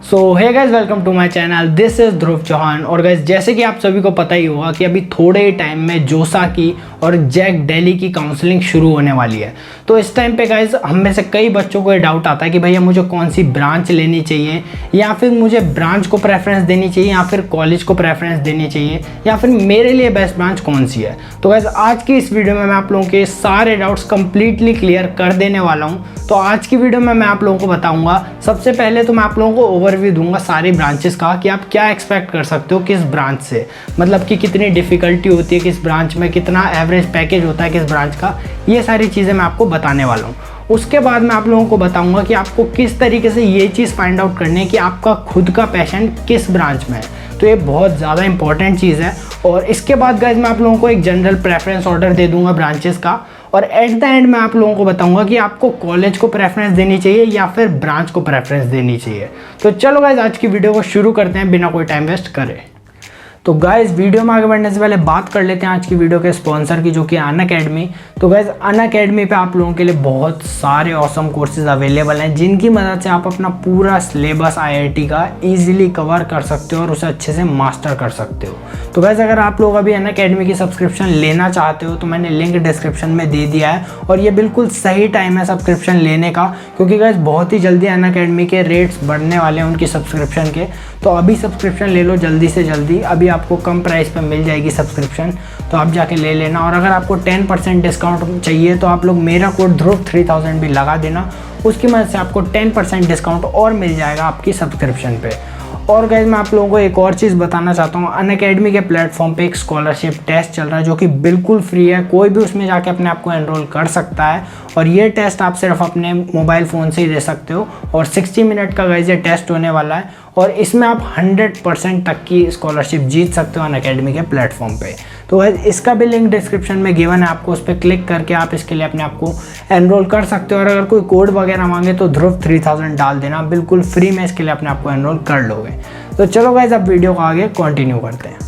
So hey guys, welcome to my channel. This is Dhruv Chauhan. और guys, जैसे कि आप सभी को पता ही होगा कि अभी थोड़े ही टाइम में जोसा की और जैक दिल्ली की काउंसलिंग शुरू होने वाली है। तो इस टाइम पे गाइज, हम में से कई बच्चों को ये डाउट आता है कि भैया मुझे कौन सी ब्रांच लेनी चाहिए, या फिर मुझे ब्रांच को प्रेफरेंस देनी चाहिए, या फिर कॉलेज को प्रेफरेंस देनी चाहिए, या फिर मेरे लिए बेस्ट ब्रांच कौन सी है। तो गाइज, आज की इस वीडियो में मैं आप लोगों के सारे डाउट्स कंप्लीटली क्लियर कर देने वाला हूँ। तो आज की वीडियो में मैं आप लोगों को बताऊंगा, सबसे पहले तो मैं आप लोगों को ओवरव्यू दूंगा सारी ब्रांचेस का कि आप क्या एक्सपेक्ट कर सकते हो किस ब्रांच से, मतलब कि कितनी डिफ़िकल्टी होती है किस ब्रांच में, कितना एवरेज पैकेज होता है किस ब्रांच का। ये सारी चीज़ें मैं आपको बताने वाला हूँ। उसके बाद मैं आप लोगों को बताऊंगा कि आपको किस तरीके से ये चीज़ फाइंड आउट करनी है कि आपका खुद का पैशन किस ब्रांच में है। तो ये बहुत ज़्यादा इंपॉर्टेंट चीज़ है। और इसके बाद गाइज, मैं आप लोगों को एक जनरल प्रेफरेंस ऑर्डर दे दूंगा ब्रांचेस का, और एट द एंड मैं आप लोगों को बताऊंगा कि आपको कॉलेज को प्रेफरेंस देनी चाहिए या फिर ब्रांच को प्रेफरेंस देनी चाहिए। तो चलो गाइज, आज की वीडियो को शुरू करते हैं बिना कोई टाइम वेस्ट करे। तो गाइज, वीडियो में आगे बढ़ने से पहले बात कर लेते हैं आज की वीडियो के स्पॉन्सर की, जो कि अनअकैडमी। तो गाइज, अनअकैडमी पे आप लोगों के लिए बहुत सारे ऑसम कोर्सेज अवेलेबल हैं, जिनकी मदद से आप अपना पूरा सिलेबस आईआईटी का इजीली कवर कर सकते हो और उसे अच्छे से मास्टर कर सकते हो। तो गाइज, अगर आप लोग अभी अनअकैडमी की सब्सक्रिप्शन लेना चाहते हो तो मैंने लिंक डिस्क्रिप्शन में दे दिया है, और ये बिल्कुल सही टाइम है सब्सक्रिप्शन लेने का, क्योंकि गाइज बहुत ही जल्दी अनअकैडमी के रेट्स बढ़ने वाले हैं उनकी सब्सक्रिप्शन के। तो अभी सब्सक्रिप्शन ले लो जल्दी से जल्दी, अभी आपको कम प्राइस पे मिल जाएगी सब्सक्रिप्शन, तो आप जाके ले लेना। और अगर आपको 10% डिस्काउंट चाहिए तो आप लोग मेरा कोड ध्रुव 3000 भी लगा देना, उसकी मदद से आपको 10% डिस्काउंट और मिल जाएगा आपकी सब्सक्रिप्शन पे। और गाइज, मैं आप लोगों को एक और चीज़ बताना चाहता हूँ, अनअकैडमी के प्लेटफॉर्म पे एक स्कॉलरशिप टेस्ट चल रहा है जो कि बिल्कुल फ्री है। कोई भी उसमें जाके अपने आप को एनरोल कर सकता है, और ये टेस्ट आप सिर्फ अपने मोबाइल फ़ोन से ही दे सकते हो। और 60 मिनट का गाइज ये टेस्ट होने वाला है, और इसमें आप 100% तक की स्कॉलरशिप जीत सकते हो अनअकैडमी के प्लेटफॉर्म पे। तो गाइज, इसका भी लिंक डिस्क्रिप्शन में गिवन है, आपको उस पर क्लिक करके आप इसके लिए अपने आप को एनरोल कर सकते हो। और अगर कोई कोड वगैरह मांगे तो ध्रुव 3000 डाल देना, बिल्कुल फ्री में इसके लिए अपने आप को एनरोल कर लोगे। तो चलो गाइज, अब वीडियो को आगे कंटिन्यू करते हैं।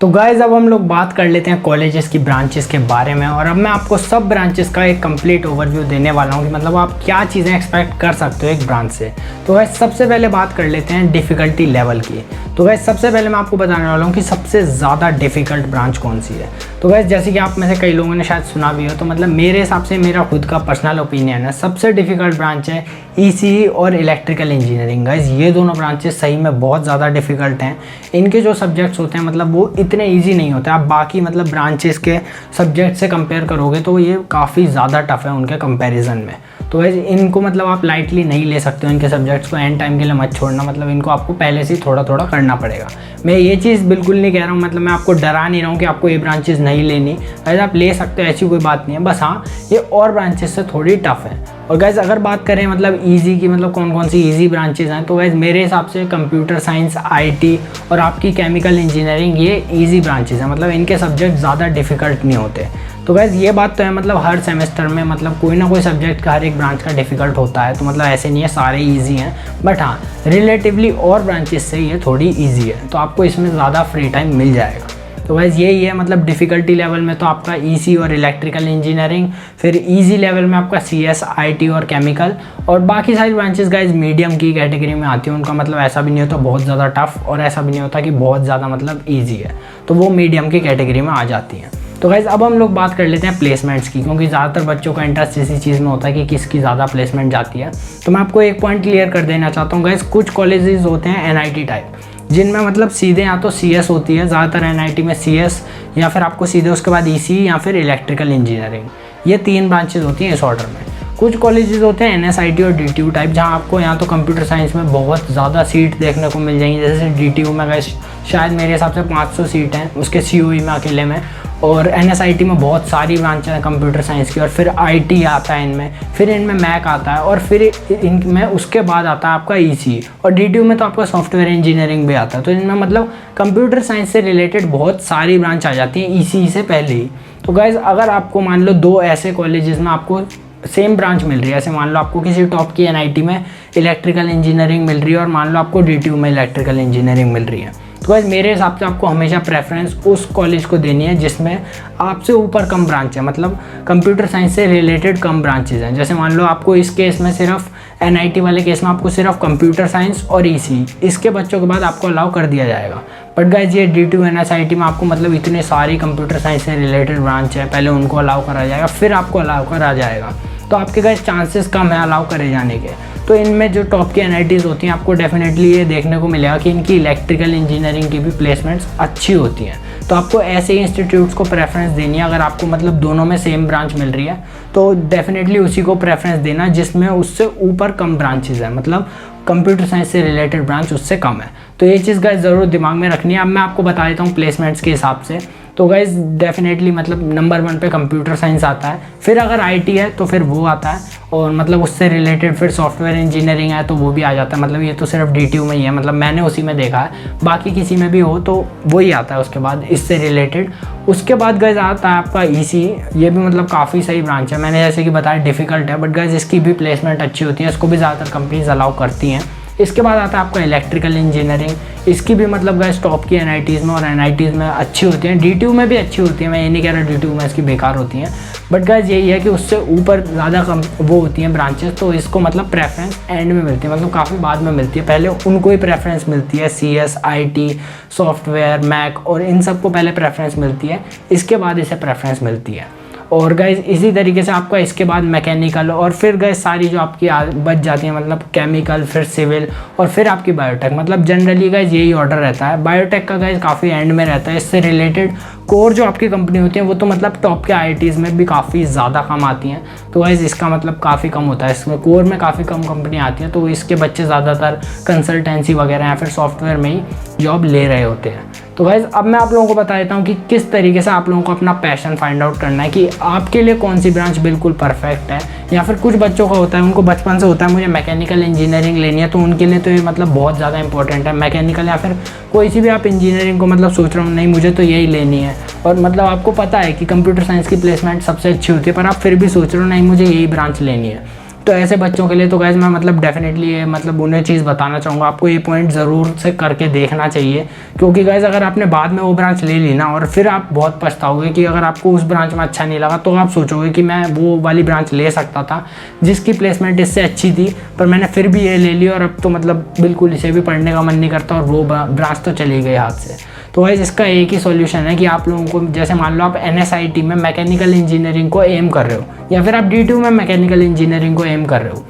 तो गाइज, अब हम लोग बात कर लेते हैं कॉलेजेस की ब्रांचेस के बारे में, और अब मैं आपको सब ब्रांचेस का एक कंप्लीट ओवरव्यू देने वाला हूँ कि मतलब आप क्या चीज़ें एक्सपेक्ट कर सकते हो एक ब्रांच से। तो गाइज, सबसे पहले बात कर लेते हैं डिफ़िकल्टी लेवल की। तो गाइज, सबसे पहले मैं आपको बताने वाला हूँ कि सबसे ज़्यादा डिफ़िकल्ट ब्रांच कौन सी है। तो गाइज, जैसे कि आप में से कई लोगों ने शायद सुना भी हो, तो मतलब मेरे हिसाब से, मेरा खुद का पर्सनल ओपिनियन है, सबसे डिफ़िकल्ट ब्रांच है ईसीई और इलेक्ट्रिकल इंजीनियरिंग। गाइज, ये दोनों ब्रांचेस सही में बहुत ज़्यादा डिफ़िकल्ट हैं। इनके जो सब्जेक्ट्स होते हैं मतलब वो इतने ईजी नहीं होते। आप बाकी मतलब ब्रांचेस के सब्जेक्ट से कंपेयर करोगे तो ये काफ़ी ज़्यादा टफ है उनके कंपैरिजन में। तो गाइज, इनको मतलब आप लाइटली नहीं ले सकते हो, इनके सब्जेक्ट्स को एंड टाइम के लिए मत छोड़ना, मतलब इनको आपको पहले से ही थोड़ा थोड़ा करना पड़ेगा। मैं ये चीज़ बिल्कुल नहीं कह रहा हूँ, मतलब मैं आपको डरा नहीं रहा हूँ कि आपको ये ब्रांचेस नहीं लेनी। गाइज, आप ले सकते हो, ऐसी कोई बात नहीं है, बस हाँ ये और ब्रांचेस से थोड़ी टफ है। और गाइज, अगर बात करें मतलब ईजी की, मतलब कौन कौन सी ईजी ब्रांचेस हैं, तो गाइज मेरे हिसाब से कंप्यूटर साइंस, आईटी और आपकी केमिकल इंजीनियरिंग, ये ईजी ब्रांचेस हैं, मतलब इनके सब्जेक्ट ज़्यादा डिफ़िकल्ट नहीं होते। तो गाइज, ये बात तो है, मतलब हर सेमेस्टर में मतलब कोई ना कोई सब्जेक्ट का हर एक ब्रांच का डिफ़िकल्ट होता है, तो मतलब ऐसे नहीं है सारे ईजी हैं, बट हाँ रिलेटिवली और ब्रांचेस से ये थोड़ी ईजी है, तो आपको इसमें ज़्यादा फ्री टाइम मिल जाएगा। तो गाइज, यही है, मतलब डिफ़िकल्टी लेवल में तो आपका ईसी और इलेक्ट्रिकल इंजीनियरिंग, फिर इजी लेवल में आपका सीएस, आईटी और केमिकल, और बाकी सारी ब्रांचेस गाइज मीडियम की कैटेगरी में आती हैं। उनका मतलब ऐसा भी नहीं होता बहुत ज़्यादा टफ, और ऐसा भी नहीं होता कि बहुत ज़्यादा मतलब ईजी है, तो वो मीडियम की कैटेगरी में आ जाती हैं। तो गाइज, अब हम लोग बात कर लेते हैं प्लेसमेंट्स की, क्योंकि ज़्यादातर बच्चों का इंटरेस्ट इसी चीज़ में होता है कि किसकी ज़्यादा प्लेसमेंट जाती है। तो मैं आपको एक पॉइंट क्लियर कर देना चाहता हूँ गाइज, कुछ कॉलेजेस होते हैं एनआईटी टाइप, जिनमें मतलब सीधे या तो सीएस होती है, ज़्यादातर एनआईटी में सीएस, या फिर आपको सीधे उसके बाद ईसी या फिर इलेक्ट्रिकल इंजीनियरिंग, ये 3 ब्रांचेज होती हैं इस ऑर्डर में। कुछ कॉलेजेस होते हैं एनएसआईटी और डीटीयू टाइप, जहाँ आपको यहाँ तो कंप्यूटर साइंस में बहुत ज़्यादा सीट देखने को मिल जाएंगी। जैसे डीटीयू में गाइस शायद मेरे हिसाब से 500 सीट हैं उसके सीओई में अकेले में, और एनएसआईटी में बहुत सारी ब्रांचें हैं कंप्यूटर साइंस की, और फिर आईटी आता है इनमें, फिर इनमें मैक आता है, और फिर इनमें उसके बाद आता है आपका ईसी, और डीटीयू में तो आपका सॉफ्टवेयर इंजीनियरिंग भी आता है। तो इनमें मतलब कंप्यूटर साइंस से रिलेटेड बहुत सारी ब्रांच आ जाती हैं ईसी से पहले ही। तो गाइज, अगर आपको मान लो 2 ऐसे कॉलेजेस में आपको सेम ब्रांच मिल रही है, ऐसे मान लो आपको किसी टॉप की एनआईटी में इलेक्ट्रिकल इंजीनियरिंग मिल रही है, और मान लो आपको डीटीयू में इलेक्ट्रिकल इंजीनियरिंग मिल रही है, तो गाइस मेरे हिसाब से आपको हमेशा प्रेफरेंस उस कॉलेज को देनी है जिसमें आपसे ऊपर कम ब्रांच है, मतलब कंप्यूटर साइंस से रिलेटेड कम ब्रांचेज हैं। जैसे मान लो आपको इस केस में सिर्फ NIT वाले केस में आपको सिर्फ कंप्यूटर साइंस और EC इसके बच्चों के बाद आपको अलाउ कर दिया जाएगा। बट गाइज ये D2 NSIT में आपको मतलब इतने सारी कंप्यूटर साइंस से रिलेटेड ब्रांच है, पहले उनको अलाउ करा जाएगा फिर आपको अलाउ करा जाएगा, तो आपके गाइज चांसेस कम है अलाउ करे जाने के। तो इनमें जो टॉप की NITs होती हैं आपको डेफिनेटली ये देखने को मिलेगा कि इनकी इलेक्ट्रिकल इंजीनियरिंग की भी प्लेसमेंट्स अच्छी होती हैं। तो आपको ऐसे इंस्टीट्यूट्स को प्रेफरेंस देनी है। अगर आपको मतलब दोनों में सेम ब्रांच मिल रही है तो डेफिनेटली उसी को प्रेफरेंस देना जिसमें उससे ऊपर कम ब्रांचेज है, मतलब कंप्यूटर साइंस से रिलेटेड ब्रांच उससे कम है। तो ये चीज़ गाइस ज़रूर दिमाग में रखनी है। अब मैं आपको बता देता हूँ प्लेसमेंट्स के हिसाब से। तो गाइस डेफिनेटली मतलब नंबर 1 पे कंप्यूटर साइंस आता है, फिर अगर IT है तो फिर वो आता है, और मतलब उससे रिलेटेड फिर सॉफ्टवेयर इंजीनियरिंग है तो वो भी आ जाता है। मतलब ये तो सिर्फ D2 में ही है, मतलब मैंने उसी में देखा है, बाकी किसी में भी हो तो वही आता है उसके बाद इससे रिलेटेड। उसके बाद गाइस आता है आपका EC, ये भी मतलब काफ़ी सही ब्रांच है, मैंने जैसे कि बताया डिफ़िकल्ट है, बट गाइस इसकी भी प्लेसमेंट अच्छी होती है, इसको भी ज़्यादातर कंपनीज अलाउ करती हैं। इसके बाद आता है आपका इलेक्ट्रिकल इंजीनियरिंग, इसकी भी मतलब गाइस टॉप की NITs में और NITs में अच्छी होती हैं, D2 में भी अच्छी होती है, मैं ये नहीं कह रहा D2 में इसकी बेकार होती हैं, बट गाइस यही है कि उससे ऊपर ज़्यादा कम वो होती हैं ब्रांचेस, तो इसको मतलब प्रेफरेंस एंड में मिलती है, मतलब काफ़ी बाद में मिलती है, पहले उनको ही प्रेफरेंस मिलती है। CS, IT, सॉफ्टवेयर, मैक और इन सबको पहले प्रेफरेंस मिलती है, इसके बाद इसे प्रेफरेंस मिलती है। और गाइस इसी तरीके से आपका इसके बाद मैकेनिकल, और फिर गाइस सारी जो आपकी बच जाती हैं, मतलब केमिकल, फिर सिविल और फिर आपकी बायोटेक, मतलब जनरली गाइस यही ऑर्डर रहता है। बायोटेक का गाइस काफ़ी एंड में रहता है, इससे रिलेटेड कोर जो आपकी कंपनी होती है वो तो मतलब टॉप के IITs में भी काफ़ी ज़्यादा कम आती हैं, तो गाइस इसका मतलब काफ़ी कम होता है, इसमें कोर में काफ़ी कम कंपनी आती हैं, तो इसके बच्चे ज़्यादातर कंसल्टेंसी वगैरह या फिर सॉफ्टवेयर में ही जॉब ले रहे होते हैं। तो गाइस अब मैं आप लोगों को बता देता हूँ कि किस तरीके से आप लोगों को अपना पैशन फाइंड आउट करना है कि आपके लिए कौन सी ब्रांच बिल्कुल परफेक्ट है। या फिर कुछ बच्चों का होता है, उनको बचपन से होता है मुझे मैकेनिकल इंजीनियरिंग लेनी है, तो उनके लिए तो ये मतलब बहुत ज़्यादा इंपॉर्टेंट है मैकेनिकल, या फिर कोई सी भी आप इंजीनियरिंग को मतलब सोच रहे हो नहीं मुझे तो यही लेनी है, और मतलब आपको पता है कि कंप्यूटर साइंस की प्लेसमेंट सबसे अच्छी होती है, पर आप फिर भी सोच रहे हो नहीं मुझे यही ब्रांच लेनी है। तो ऐसे बच्चों के लिए तो गाइस मैं मतलब डेफिनेटली ये मतलब उन्हें चीज़ बताना चाहूँगा, आपको ये पॉइंट ज़रूर से करके देखना चाहिए, क्योंकि गाइस अगर आपने बाद में वो ब्रांच ले ली ना और फिर आप बहुत पछताओगे कि अगर आपको उस ब्रांच में अच्छा नहीं लगा, तो आप सोचोगे कि मैं वो वाली ब्रांच ले सकता था जिसकी प्लेसमेंट इससे अच्छी थी, पर मैंने फिर भी ये ले ली और अब तो मतलब बिल्कुल इसे भी पढ़ने का मन नहीं करता और वो ब्रांच तो चली गई हाथ से। तो गाइस इसका एक ही सॉल्यूशन है कि आप लोगों को, जैसे मान लो आप NSIT में मैकेनिकल इंजीनियरिंग को एम कर रहे हो, या फिर आप D2 में मैकेनिकल इंजीनियरिंग को एम कर रहे हो,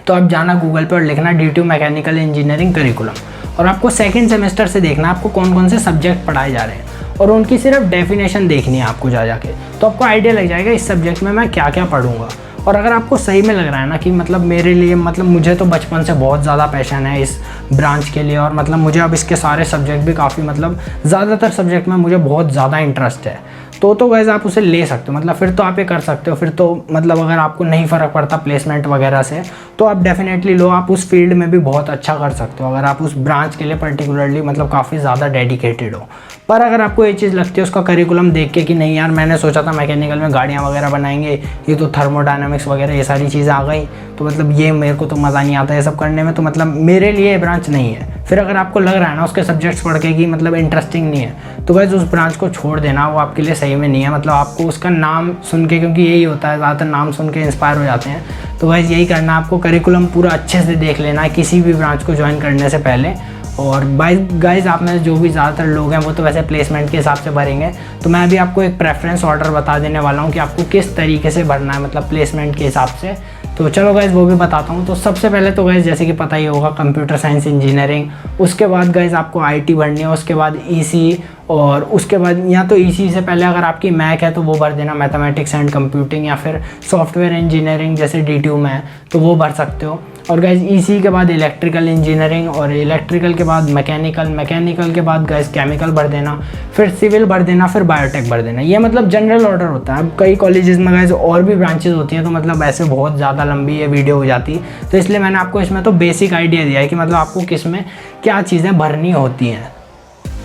तो आप जाना गूगल पर और लिखना D2 मैकेनिकल इंजीनियरिंग करिकुलम, और आपको सेकंड सेमेस्टर से देखना आपको कौन कौन से सब्जेक्ट पढ़ाए जा रहे हैं, और उनकी सिर्फ डेफिनेशन देखनी है आपको जा जाके, तो आपको आइडिया लग जाएगा इस सब्जेक्ट में मैं क्या क्या पढ़ूंगा। और अगर आपको सही में लग रहा है ना कि मतलब मेरे लिए मतलब मुझे तो बचपन से बहुत ज़्यादा पैशन है इस ब्रांच के लिए, और मतलब मुझे अब इसके सारे सब्जेक्ट भी काफ़ी मतलब ज़्यादातर सब्जेक्ट में मुझे बहुत ज़्यादा इंटरेस्ट है, तो गाइस आप उसे ले सकते हो, मतलब फिर तो आप ये कर सकते हो। फिर तो मतलब अगर आपको नहीं फ़र्क पड़ता प्लेसमेंट वगैरह से तो आप डेफिनेटली लो, आप उस फील्ड में भी बहुत अच्छा कर सकते हो अगर आप उस ब्रांच के लिए पर्टिकुलरली मतलब काफ़ी ज़्यादा डेडिकेटेड हो। पर अगर आपको ये चीज़ लगती है उसका करिकुलम देख के कि नहीं यार मैंने सोचा था मैकेनिकल में गाड़ियाँ वगैरह बनाएंगे, ये तो थर्मोडायनामिक्स वगैरह ये सारी चीज़ें आ गई, तो मतलब ये मेरे को तो मज़ा नहीं आता ये सब करने में, तो मतलब मेरे लिए ये ब्रांच नहीं है। फिर अगर आपको लग रहा है ना उसके सब्जेक्ट्स पढ़ के कि मतलब इंटरेस्टिंग नहीं है, तो गाइस उस ब्रांच को छोड़ देना, वो आपके लिए सही में नहीं है। मतलब आपको उसका नाम सुन के, क्योंकि यही होता है ज़्यादातर नाम सुन के इंस्पायर हो जाते हैं, तो गाइस यही करना, आपको करिकुलम पूरा अच्छे से देख लेना है किसी भी ब्रांच को ज्वाइन करने से पहले। और गाइस आप में जो भी ज़्यादातर लोग हैं वो तो वैसे प्लेसमेंट के हिसाब से भरेंगे, तो मैं अभी आपको एक प्रेफरेंस ऑर्डर बता देने वाला हूँ कि आपको किस तरीके से भरना है मतलब प्लेसमेंट के हिसाब से। तो चलो गाइस वो भी बताता हूँ। तो सबसे पहले तो गाइस जैसे कि पता ही होगा कंप्यूटर साइंस इंजीनियरिंग, उसके बाद गाइस आपको IT भरनी है, उसके बाद EC, और उसके बाद या तो EC से पहले अगर आपकी मैक है तो वो भर देना मैथमेटिक्स एंड कंप्यूटिंग, या फिर सॉफ्टवेयर इंजीनियरिंग जैसे D2 में है तो वो भर सकते हो। और गाइस EC के बाद इलेक्ट्रिकल इंजीनियरिंग, और इलेक्ट्रिकल के बाद मैकेनिकल के बाद गाइस केमिकल भर देना, फिर सिविल भर देना, फिर बायोटेक भर देना। ये मतलब जनरल ऑर्डर होता है। अब कई कॉलेजेस में गाइस और भी ब्रांचेस होती हैं, तो मतलब ऐसे बहुत ज़्यादा लंबी ये वीडियो हो जाती, तो इसलिए मैंने आपको इसमें तो बेसिक आइडिया दिया है कि मतलब आपको किस में क्या चीज़ें भरनी होती हैं।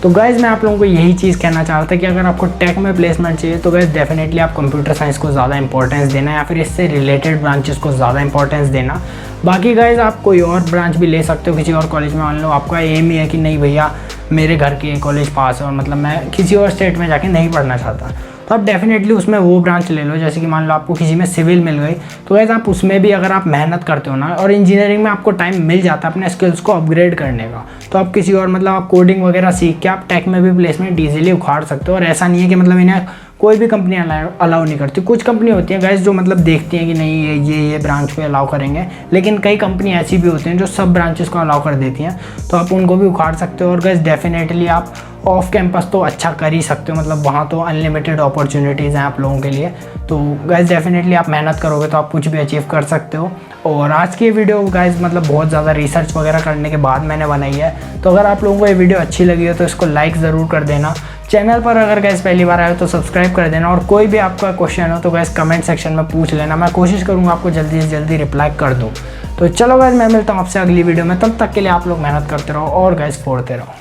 तो गाइज़ मैं आप लोगों को यही चीज़ कहना चाह रहा था कि अगर आपको टेक में प्लेसमेंट चाहिए तो गाइज़ डेफिनेटली आप कंप्यूटर साइंस को ज़्यादा इंपॉर्टेंस देना, या फिर इससे रिलेटेड ब्रांचेस को ज़्यादा इंपॉर्टेंस देना। बाकी गाइज़ आप कोई और ब्रांच भी ले सकते हो किसी और कॉलेज में, मान लो आपका एम ही है कि नहीं भैया मेरे घर के कॉलेज पास है और मतलब मैं किसी और स्टेट में जाके नहीं पढ़ना चाहता, तो आप डेफिनेटली उसमें वो ब्रांच ले लो। जैसे कि मान लो आपको किसी में सिविल मिल गई, तो गाइस आप उसमें भी अगर आप मेहनत करते हो ना, और इंजीनियरिंग में आपको टाइम मिल जाता है अपने स्किल्स को अपग्रेड करने का, तो आप किसी और मतलब आप कोडिंग वगैरह सीख के आप टेक में भी प्लेसमेंट ईजिली उखाड़ सकते हो। और ऐसा नहीं है कि मतलब इन्हें कोई भी कंपनी अलाउ नहीं करती। कुछ कंपनी होती हैं गाइस जो मतलब देखती हैं कि नहीं ये ब्रांच पे अलाउ करेंगे, लेकिन कई कंपनी ऐसी भी होती हैं जो सब ब्रांचेस को अलाउ कर देती हैं, तो आप उनको भी उखाड़ सकते हो। और गाइस डेफिनेटली आप ऑफ कैंपस तो अच्छा कर ही सकते हो, मतलब वहाँ तो अनलिमिटेड अपॉर्चुनिटीज़ हैं आप लोगों के लिए। तो गाइस डेफिनेटली आप मेहनत करोगे तो आप कुछ भी अचीव कर सकते हो। और आज की ये वीडियो गाइस मतलब बहुत ज़्यादा रिसर्च वगैरह करने के बाद मैंने बनाई है, तो अगर आप लोगों को ये वीडियो अच्छी लगी हो तो इसको लाइक ज़रूर कर देना। चैनल पर अगर गाइस पहली बार आए हो तो सब्सक्राइब कर देना, और कोई भी आपका क्वेश्चन हो तो गाइस कमेंट सेक्शन में पूछ लेना, मैं कोशिश करूँगा आपको जल्दी से जल्दी रिप्लाई कर दूँ। तो चलो गाइस मैं मिलता हूँ आपसे अगली वीडियो में, तब तक के लिए आप लोग मेहनत करते रहो और गाइस फोड़ते रहो।